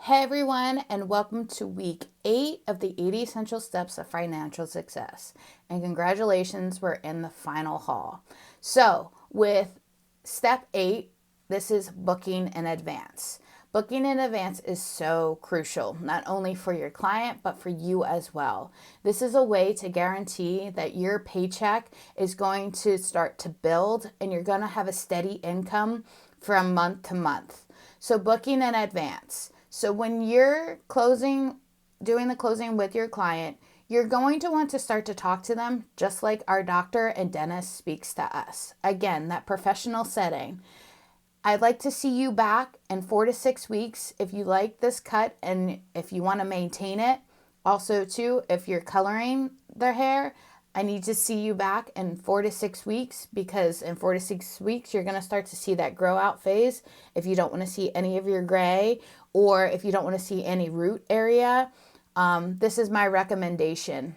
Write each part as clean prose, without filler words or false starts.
Hey everyone, and welcome to week 8 of the 80 Essential Steps of Financial Success. And congratulations, we're in the final haul. So, with step 8, this is booking in advance. Booking in advance is so crucial, not only for your client, but for you as well. This is a way to guarantee that your paycheck is going to start to build and you're going to have a steady income from month to month. So, booking in advance. So when you're doing the closing with your client, you're going to want to start to talk to them just like our doctor and dentist speaks to us. Again, that professional setting. I'd like to see you back in 4 to 6 weeks if you like this cut and if you want to maintain it. Also, too, if you're coloring their hair, I need to see you back in 4 to 6 weeks because in 4 to 6 weeks, you're going to start to see that grow out phase. If you don't want to see any of your gray or if you don't want to see any root area, this is my recommendation.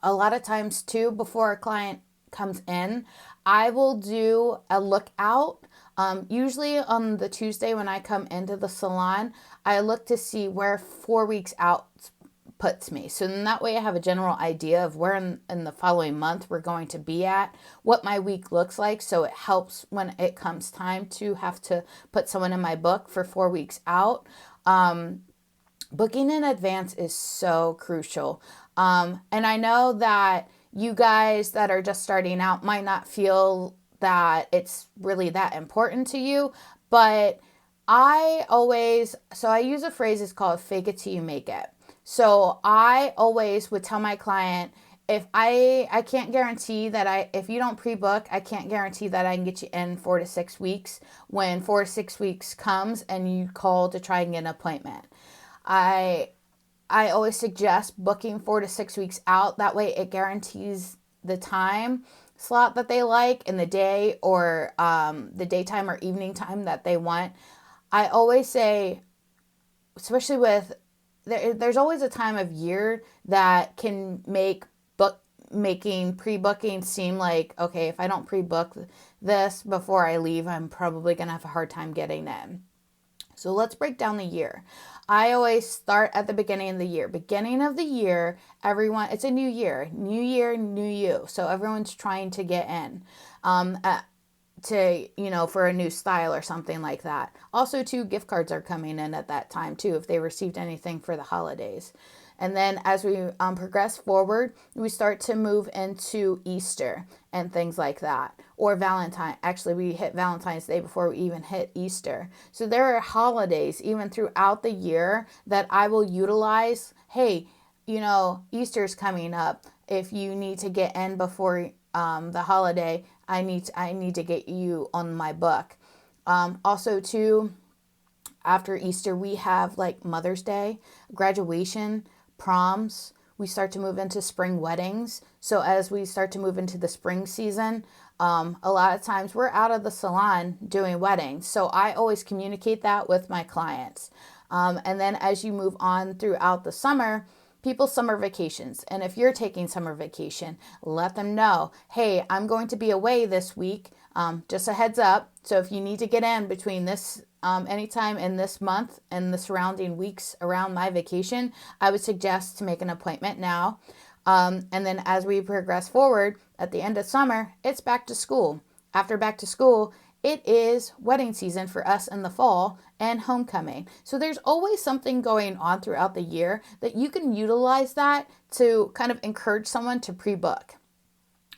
A lot of times, too, before a client comes in, I will do a lookout. Usually on the Tuesday when I come into the salon, I look to see where 4 weeks out puts me. So in that way I have a general idea of where in the following month we're going to be at, what my week looks like. So it helps when it comes time to have to put someone in my book for 4 weeks out. Booking in advance is so crucial. And I know that you guys that are just starting out might not feel that it's really that important to you, but I use a phrase, it's called fake it till you make it. So I always would tell my client, if I can't guarantee that if you don't pre-book, I can't guarantee that I can get you in 4 to 6 weeks. When 4 to 6 weeks comes and you call to try and get an appointment, I always suggest booking 4 to 6 weeks out. That way it guarantees the time slot that they like in the day or the daytime or evening time that they want. I always say, especially with, there's always a time of year that can make making pre-booking seem like, okay, if I don't pre-book this before I leave, I'm probably going to have a hard time getting in. So let's break down the year. I always start at the beginning of the year. Beginning of the year, everyone, it's a new year, new you. So everyone's trying to get in. For a new style or something like that. Also, too, gift cards are coming in at that time, too, if they received anything for the holidays. And then as we progress forward, we start to move into Easter and things like that. Or Valentine. Actually, we hit Valentine's Day before we even hit Easter. So there are holidays even throughout the year that I will utilize. Hey, Easter's coming up. If you need to get in before the holiday, I need to get you on my book. Also, too, after Easter, we have like Mother's Day, graduation, proms. We start to move into spring weddings. So as we start to move into the spring season, a lot of times we're out of the salon doing weddings. So I always communicate that with my clients. And then as you move on throughout the summer, people's summer vacations. And if you're taking summer vacation, let them know, hey, I'm going to be away this week. Just a heads up. So if you need to get in between this anytime in this month and the surrounding weeks around my vacation, I would suggest to make an appointment now. And then as we progress forward at the end of summer, it's back to school. After back to school, it is wedding season for us in the fall and homecoming. So there's always something going on throughout the year that you can utilize that to kind of encourage someone to pre-book.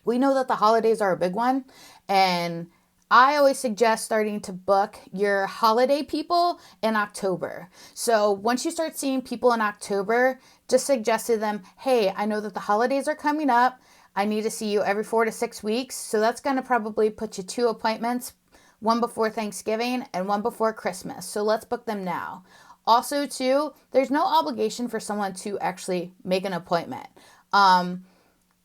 We know that the holidays are a big one, and I always suggest starting to book your holiday people in October. So once you start seeing people in October, just suggest to them, hey, I know that the holidays are coming up. I need to see you every 4 to 6 weeks. So that's going to probably put you 2 appointments, one before Thanksgiving and one before Christmas. So let's book them now. Also, too, there's no obligation for someone to actually make an appointment.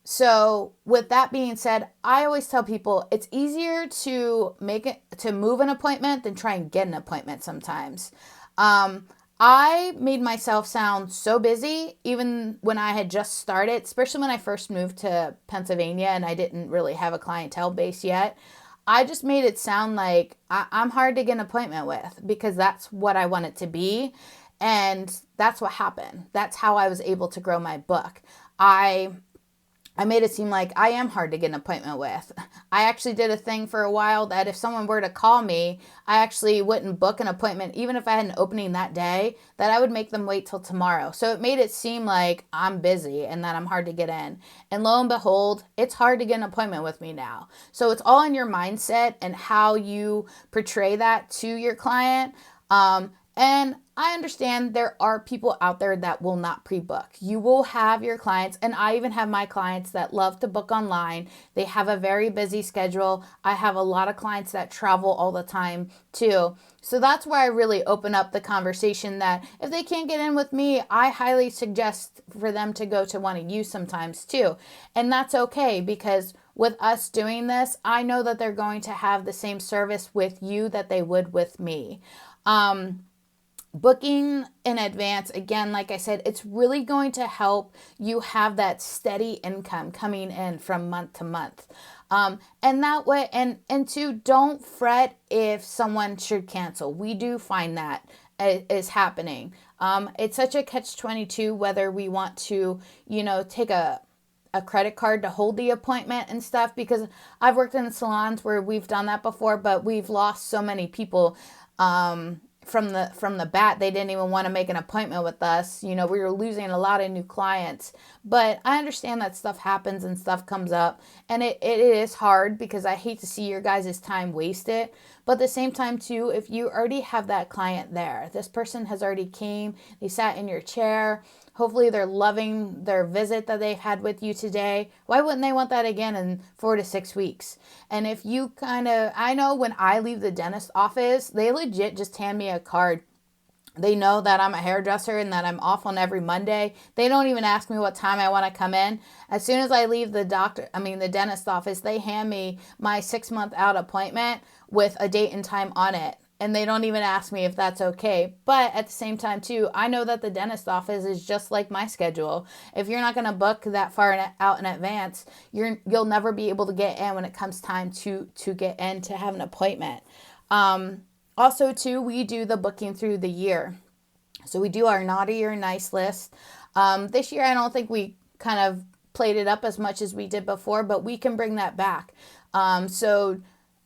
So with that being said, I always tell people it's easier to move an appointment than try and get an appointment sometimes. I made myself sound so busy even when I had just started, especially when I first moved to Pennsylvania and I didn't really have a clientele base yet. I just made it sound like I'm hard to get an appointment with because that's what I want it to be. And that's what happened. That's how I was able to grow my book. I made it seem like I am hard to get an appointment with. I actually did a thing for a while that if someone were to call me, I actually wouldn't book an appointment, even if I had an opening that day, that I would make them wait till tomorrow. So it made it seem like I'm busy and that I'm hard to get in. And lo and behold, it's hard to get an appointment with me now. So it's all in your mindset and how you portray that to your client. And I understand there are people out there that will not pre-book. You will have your clients, and I even have my clients that love to book online. They have a very busy schedule. I have a lot of clients that travel all the time too. So that's where I really open up the conversation that if they can't get in with me, I highly suggest for them to go to one of you sometimes too. And that's okay, because with us doing this, I know that they're going to have the same service with you that they would with me. Booking in advance, again, like I said, it's really going to help you have that steady income coming in from month to month. And that way, and two, don't fret if someone should cancel. We do find that is happening. It's such a catch-22 whether we want to, take a credit card to hold the appointment and stuff, because I've worked in salons where we've done that before, but we've lost so many people from the bat. They didn't even want to make an appointment with us. We were losing a lot of new clients. But I understand that stuff happens and stuff comes up, and it is hard, because I hate to see your guys' time wasted. But at the same time too, if you already have that client there, this person has already came, they sat in your chair, hopefully they're loving their visit that they've had with you today. Why wouldn't they want that again in 4 to 6 weeks? And if you I know when I leave the dentist office, they legit just hand me a card. They know that I'm a hairdresser and that I'm off on every Monday. They don't even ask me what time I want to come in. As soon as I leave the dentist office, they hand me my 6-month out appointment with a date and time on it. And they don't even ask me if that's okay. But at the same time too, I know that the dentist office is just like my schedule. If you're not going to book that far out in advance, you'll never be able to get in when it comes time to get in to have an appointment. Also too, we do the booking through the year. So we do our naughty or nice list. This year, I don't think we kind of played it up as much as we did before, but we can bring that back. So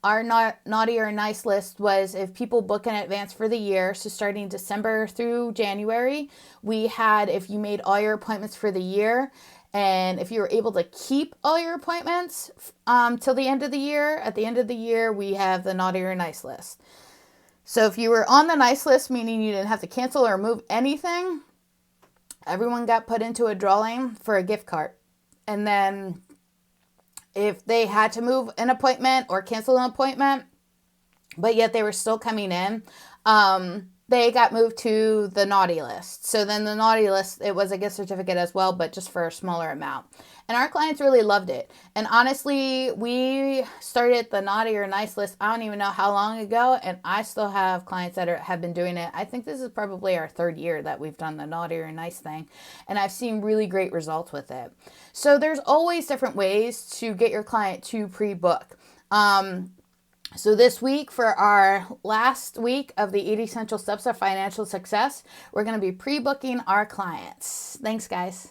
our naughty or nice list was if people book in advance for the year, so starting December through January, we had if you made all your appointments for the year, and if you were able to keep all your appointments till the end of the year, at the end of the year, we have the naughty or nice list. So if you were on the nice list, meaning you didn't have to cancel or move anything, everyone got put into a drawing for a gift card. And then if they had to move an appointment or cancel an appointment, but yet they were still coming in, they got moved to the naughty list. So then the naughty list, it was a gift certificate as well, but just for a smaller amount. And our clients really loved it. And honestly, we started the naughty or nice list, I don't even know how long ago, and I still have clients that have been doing it. I think this is probably our 3rd year that we've done the naughty or nice thing, and I've seen really great results with it. So there's always different ways to get your client to pre-book. So this week, for our last week of the 80 Essential Steps of Financial Success, we're going to be pre-booking our clients. Thanks, guys.